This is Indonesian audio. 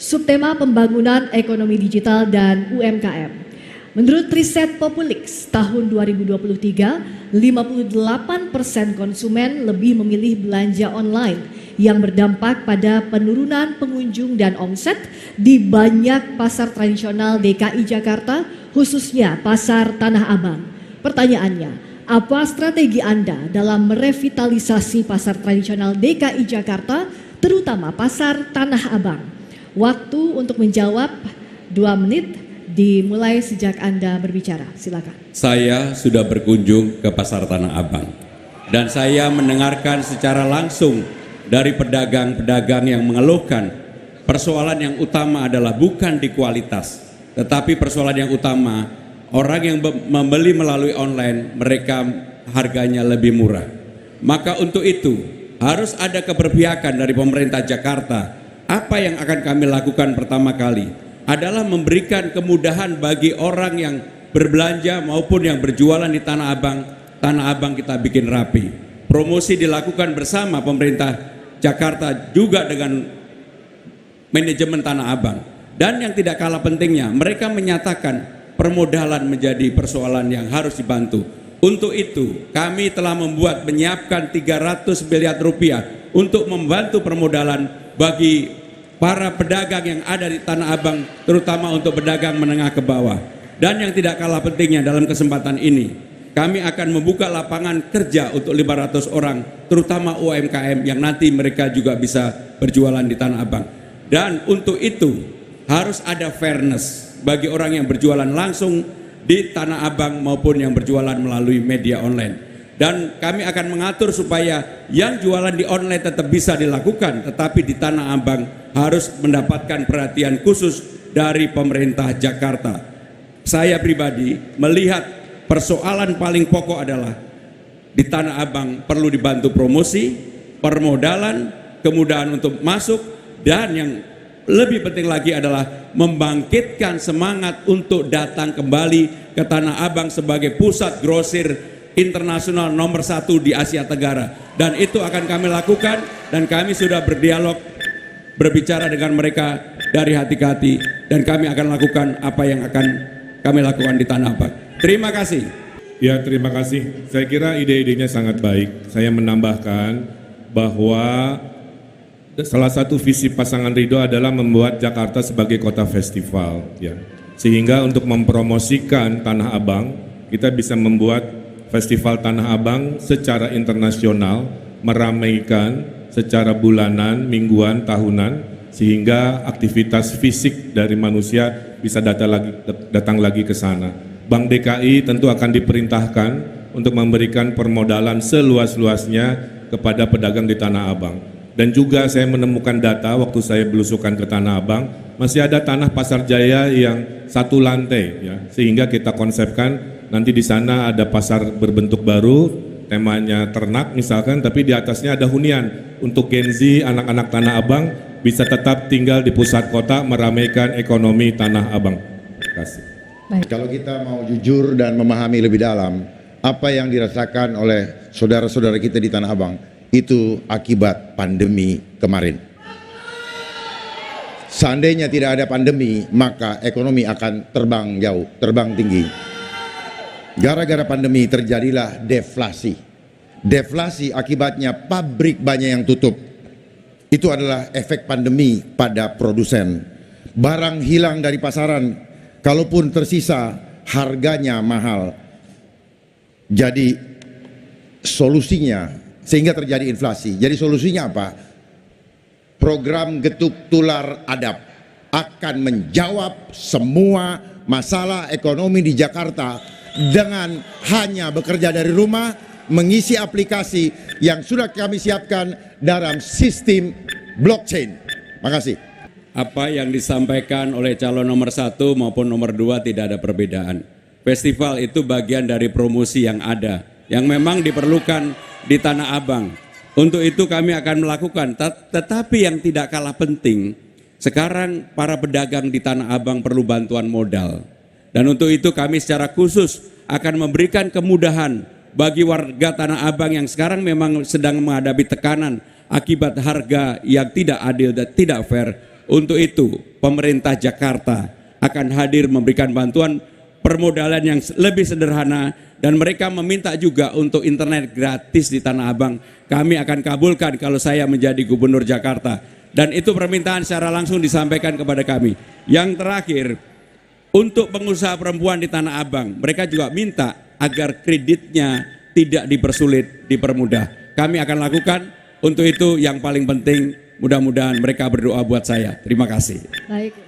Subtema pembangunan ekonomi digital dan UMKM. Menurut riset Populix tahun 2023, 58% konsumen lebih memilih belanja online yang berdampak pada penurunan pengunjung dan omset di banyak pasar tradisional DKI Jakarta, khususnya pasar Tanah Abang. Pertanyaannya, apa strategi Anda dalam merevitalisasi pasar tradisional DKI Jakarta, terutama pasar Tanah Abang? Waktu untuk menjawab 2 menit dimulai sejak Anda berbicara. Silakan. Saya sudah berkunjung ke pasar Tanah Abang dan saya mendengarkan secara langsung dari pedagang-pedagang yang mengeluhkan persoalan yang utama adalah bukan di kualitas, tetapi persoalan yang utama orang yang membeli melalui online mereka harganya lebih murah. Maka untuk itu harus ada keberpihakan dari pemerintah Jakarta. Apa yang akan kami lakukan pertama kali adalah memberikan kemudahan bagi orang yang berbelanja maupun yang berjualan di Tanah Abang. Tanah Abang kita bikin rapi. Promosi dilakukan bersama pemerintah Jakarta juga dengan manajemen Tanah Abang. Dan yang tidak kalah pentingnya, mereka menyatakan permodalan menjadi persoalan yang harus dibantu. Untuk itu, kami telah menyiapkan 300 miliar rupiah untuk membantu permodalan bagi para pedagang yang ada di Tanah Abang, terutama untuk pedagang menengah ke bawah. Dan yang tidak kalah pentingnya dalam kesempatan ini, kami akan membuka lapangan kerja untuk 500 orang, terutama UMKM yang nanti mereka juga bisa berjualan di Tanah Abang. Dan untuk itu harus ada fairness bagi orang yang berjualan langsung di Tanah Abang maupun yang berjualan melalui media online. Dan kami akan mengatur supaya yang jualan di online tetap bisa dilakukan, tetapi di Tanah Abang harus mendapatkan perhatian khusus dari pemerintah Jakarta. Saya pribadi melihat persoalan paling pokok adalah di Tanah Abang perlu dibantu promosi, permodalan, kemudahan untuk masuk, dan yang lebih penting lagi adalah membangkitkan semangat untuk datang kembali ke Tanah Abang sebagai pusat grosir internasional nomor 1 di Asia Tenggara. Dan itu akan kami lakukan, dan kami sudah berbicara dengan mereka dari hati ke hati, dan kami akan lakukan apa yang akan kami lakukan di Tanah Abang. Terima kasih. Ya, terima kasih. Saya kira ide-idenya sangat baik. Saya menambahkan bahwa salah satu visi pasangan Ridho adalah membuat Jakarta sebagai kota festival, ya. Sehingga untuk mempromosikan Tanah Abang, kita bisa membuat Festival Tanah Abang secara internasional, meramaikan secara bulanan, mingguan, tahunan, sehingga aktivitas fisik dari manusia bisa datang lagi ke sana. Bank DKI tentu akan diperintahkan untuk memberikan permodalan seluas-luasnya kepada pedagang di Tanah Abang. Dan juga saya menemukan data waktu saya belusukan ke Tanah Abang, masih ada tanah Pasar Jaya yang 1 lantai, ya, sehingga kita konsepkan nanti di sana ada pasar berbentuk baru, temanya ternak misalkan, tapi di atasnya ada hunian untuk Gen Z, anak-anak Tanah Abang bisa tetap tinggal di pusat kota, meramaikan ekonomi Tanah Abang. Terima kasih. Baik. Kalau kita mau jujur dan memahami lebih dalam apa yang dirasakan oleh saudara-saudara kita di Tanah Abang, itu akibat pandemi kemarin. Seandainya tidak ada pandemi, maka ekonomi akan terbang jauh, terbang tinggi. Gara-gara pandemi terjadilah deflasi. Deflasi akibatnya pabrik banyak yang tutup. Itu adalah efek pandemi pada produsen. Barang hilang dari pasaran, kalaupun tersisa harganya mahal. Jadi solusinya, sehingga terjadi inflasi. Jadi solusinya apa? Program Getuk Tular Adab akan menjawab semua masalah ekonomi di Jakarta dengan hanya bekerja dari rumah, mengisi aplikasi yang sudah kami siapkan dalam sistem blockchain. Makasih. Apa yang disampaikan oleh calon nomor 1 maupun nomor 2 tidak ada perbedaan. Festival itu bagian dari promosi yang ada, yang memang diperlukan di Tanah Abang. Untuk itu kami akan melakukan, tetapi yang tidak kalah penting, sekarang para pedagang di Tanah Abang perlu bantuan modal. Dan untuk itu kami secara khusus akan memberikan kemudahan bagi warga Tanah Abang yang sekarang memang sedang menghadapi tekanan akibat harga yang tidak adil dan tidak fair. Untuk itu, pemerintah Jakarta akan hadir memberikan bantuan permodalan yang lebih sederhana, dan mereka meminta juga untuk internet gratis di Tanah Abang. Kami akan kabulkan kalau saya menjadi gubernur Jakarta, dan itu permintaan secara langsung disampaikan kepada kami. Yang terakhir, untuk pengusaha perempuan di Tanah Abang, mereka juga minta agar kreditnya tidak dipersulit, dipermudah. Kami akan lakukan. Untuk itu yang paling penting, mudah-mudahan mereka berdoa buat saya. Terima kasih. Baik.